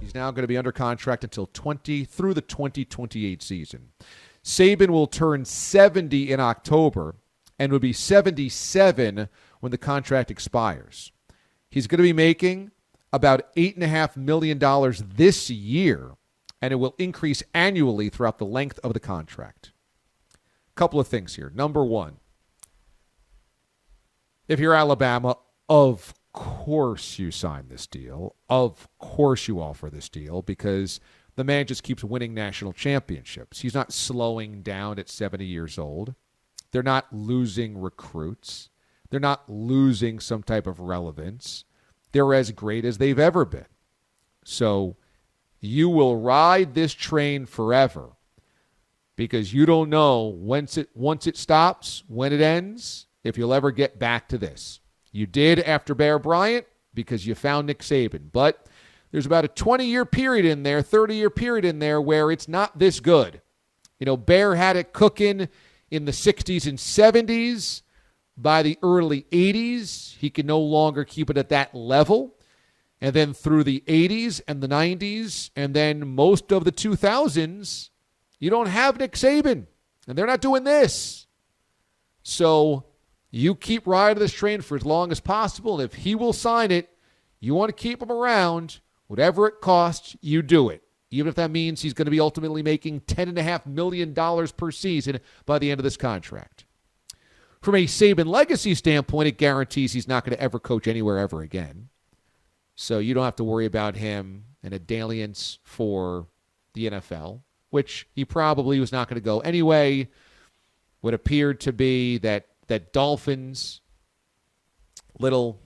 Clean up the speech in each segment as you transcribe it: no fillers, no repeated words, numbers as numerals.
He's now going to be under contract until through the 2028 season. Saban will turn 70 in October and will be 77 when the contract expires. He's going to be making about $8.5 million this year, and it will increase annually throughout the length of the contract. Couple of things here. Number one, if you're Alabama, of course you sign this deal. Of course you offer this deal because the man just keeps winning national championships. He's not slowing down at 70 years old. They're not losing recruits. They're not losing some type of relevance. They're as great as they've ever been. So you will ride this train forever because you don't know once it stops, when it ends, if you'll ever get back to this. You did after Bear Bryant because you found Nick Saban. But there's about a 20-year period in there, 30-year period in there where it's not this good. You know, Bear had it cooking in the 60s and 70s. By the early 80s, he could no longer keep it at that level. And then through the 80s and the 90s and then most of the 2000s, you don't have Nick Saban. And they're not doing this. So you keep riding this train for as long as possible. And if he will sign it, you want to keep him around. Whatever it costs, you do it. Even if that means he's going to be ultimately making $10.5 million per season by the end of this contract. From a Saban legacy standpoint, it guarantees he's not going to ever coach anywhere ever again. So you don't have to worry about him and a dalliance for the NFL, which he probably was not going to go anyway. What appeared to be that Dolphins little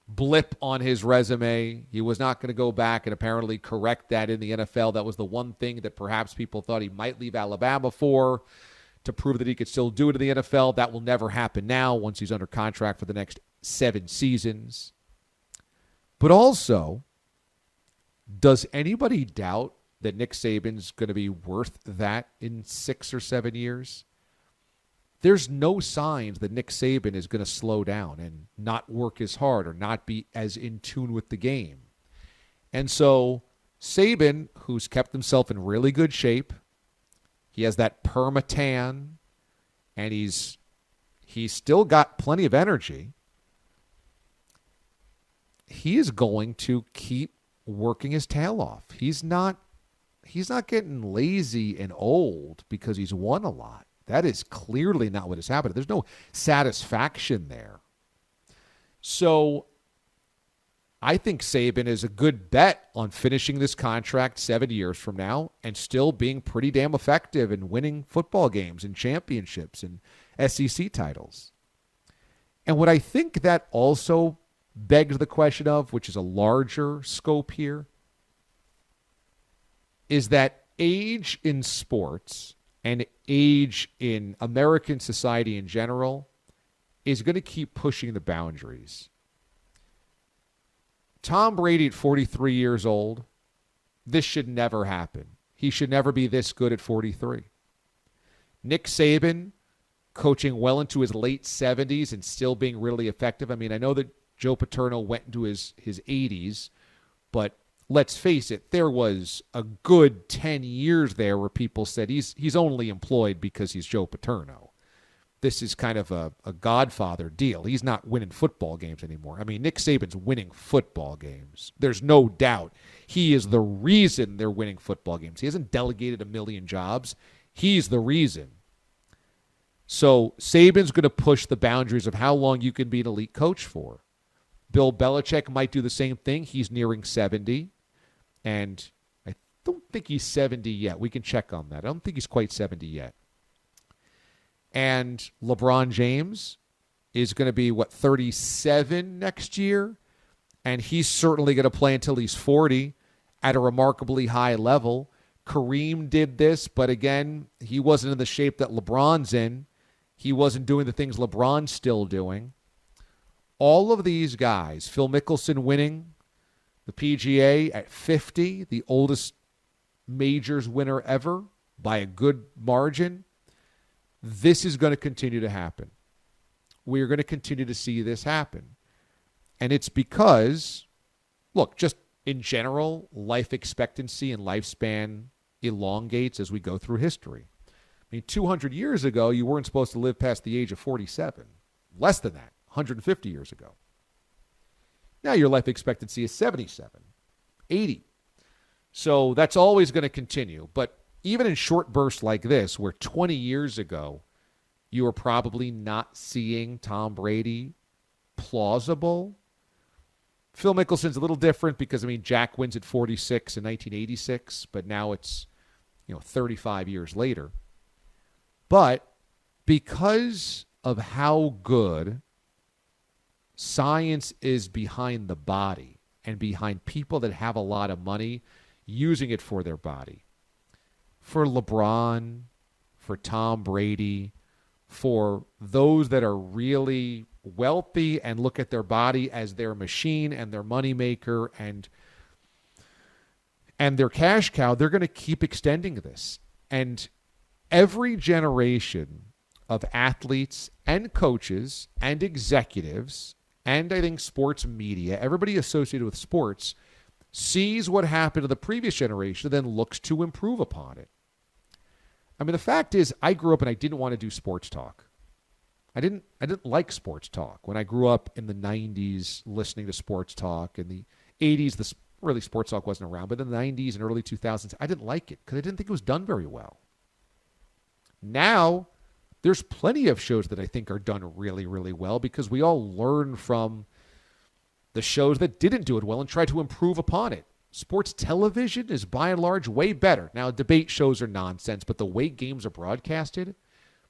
blip on his resume. He was not going to go back and apparently correct that in the NFL. That was the one thing that perhaps people thought he might leave Alabama for, to prove that he could still do it in the NFL. That will never happen now once he's under contract for the next 7 seasons. But also, does anybody doubt that Nick Saban's going to be worth that in 6 or 7 years? There's no signs that Nick Saban is going to slow down and not work as hard or not be as in tune with the game. And so Saban, who's kept himself in really good shape, he has that perma-tan, and he's still got plenty of energy. He is going to keep working his tail off. He's not getting lazy and old because he's won a lot. That is clearly not what has happened. There's no satisfaction there. So I think Saban is a good bet on finishing this contract 7 years from now and still being pretty damn effective in winning football games and championships and SEC titles. And what I think that also begs the question of, which is a larger scope here, is that age in sports and age in American society in general is going to keep pushing the boundaries. Tom Brady at 43 years old, this should never happen. He should never be this good at 43. Nick Saban, coaching well into his late 70s and still being really effective. I mean, I know that Joe Paterno went into his 80s, but let's face it, there was a good 10 years there where people said he's only employed because he's Joe Paterno. This is kind of a Godfather deal. He's not winning football games anymore. I mean, Nick Saban's winning football games. There's no doubt. He is the reason they're winning football games. He hasn't delegated a million jobs. He's the reason. So Saban's going to push the boundaries of how long you can be an elite coach for. Bill Belichick might do the same thing. He's nearing 70. And I don't think he's 70 yet. We can check on that. I don't think he's quite 70 yet. And LeBron James is going to be, 37 next year? And he's certainly going to play until he's 40 at a remarkably high level. Kareem did this, but again, he wasn't in the shape that LeBron's in. He wasn't doing the things LeBron's still doing. All of these guys, Phil Mickelson winning the PGA at 50, the oldest majors winner ever by a good margin. This is going to continue to happen. We are going to continue to see this happen. And it's because, look, just in general, life expectancy and lifespan elongates as we go through history. I mean, 200 years ago, you weren't supposed to live past the age of 47. Less than that, 150 years ago. Now your life expectancy is 77, 80. So that's always going to continue. But even in short bursts like this, where 20 years ago, you were probably not seeing Tom Brady plausible. Phil Mickelson's a little different because, Jack wins at 46 in 1986, but now it's, 35 years later. But because of how good science is behind the body and behind people that have a lot of money using it for their body, for LeBron, for Tom Brady, for those that are really wealthy and look at their body as their machine and their moneymaker and their cash cow, they're going to keep extending this. And every generation of athletes and coaches and executives and I think sports media, everybody associated with sports, sees what happened to the previous generation and then looks to improve upon it. The fact is, I grew up and I didn't want to do sports talk. I didn't like sports talk. When I grew up in the 90s listening to sports talk, in the 80s, really sports talk wasn't around, but in the 90s and early 2000s, I didn't like it because I didn't think it was done very well. Now, there's plenty of shows that I think are done really, really well because we all learn from the shows that didn't do it well and try to improve upon it. Sports television is by and large way better. Now, debate shows are nonsense, but the way games are broadcasted,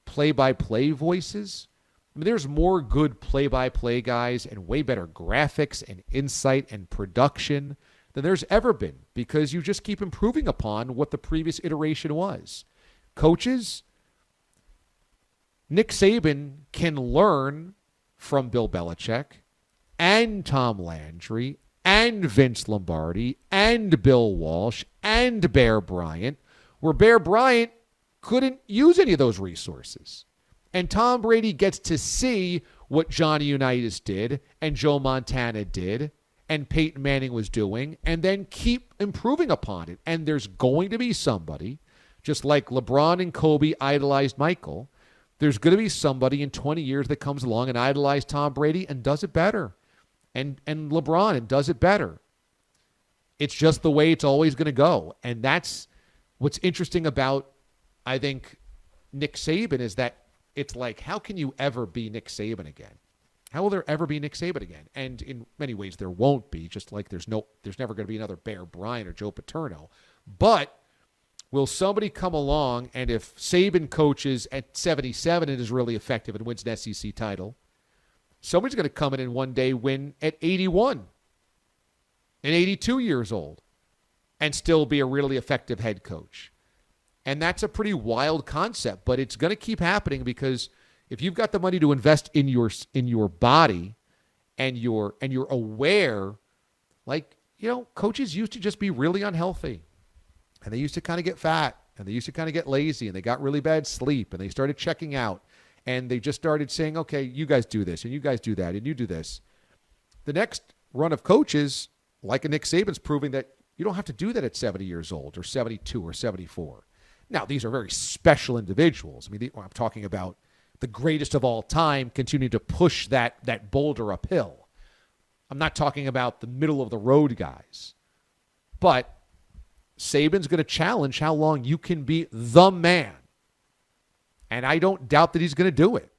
play-by-play voices, there's more good play-by-play guys and way better graphics and insight and production than there's ever been because you just keep improving upon what the previous iteration was. Coaches, Nick Saban can learn from Bill Belichick and Tom Landry and Vince Lombardi and Bill Walsh and Bear Bryant, where Bear Bryant couldn't use any of those resources. And Tom Brady gets to see what Johnny Unitas did and Joe Montana did and Peyton Manning was doing and then keep improving upon it. And there's going to be somebody, just like LeBron and Kobe idolized Michael, there's going to be somebody in 20 years that comes along and idolizes Tom Brady and does it better. And LeBron and does it better. It's just the way it's always going to go. And that's what's interesting about, I think, Nick Saban is that it's like, how can you ever be Nick Saban again? How will there ever be Nick Saban again? And in many ways, there won't be, just like there's never going to be another Bear Bryant or Joe Paterno. But will somebody come along, and if Saban coaches at 77 and is really effective and wins an SEC title, somebody's going to come in and one day win at 81 and 82 years old and still be a really effective head coach. And that's a pretty wild concept, but it's going to keep happening because if you've got the money to invest in your body and you're aware, coaches used to just be really unhealthy. And they used to kind of get fat, and they used to kind of get lazy, and they got really bad sleep, and they started checking out, and they just started saying, okay, you guys do this, and you guys do that, and you do this. The next run of coaches, like a Nick Saban's proving that you don't have to do that at 70 years old or 72 or 74. Now, these are very special individuals. I'm talking about the greatest of all time continuing to push that boulder uphill. I'm not talking about the middle-of-the-road guys. But Saban's going to challenge how long you can be the man. And I don't doubt that he's going to do it.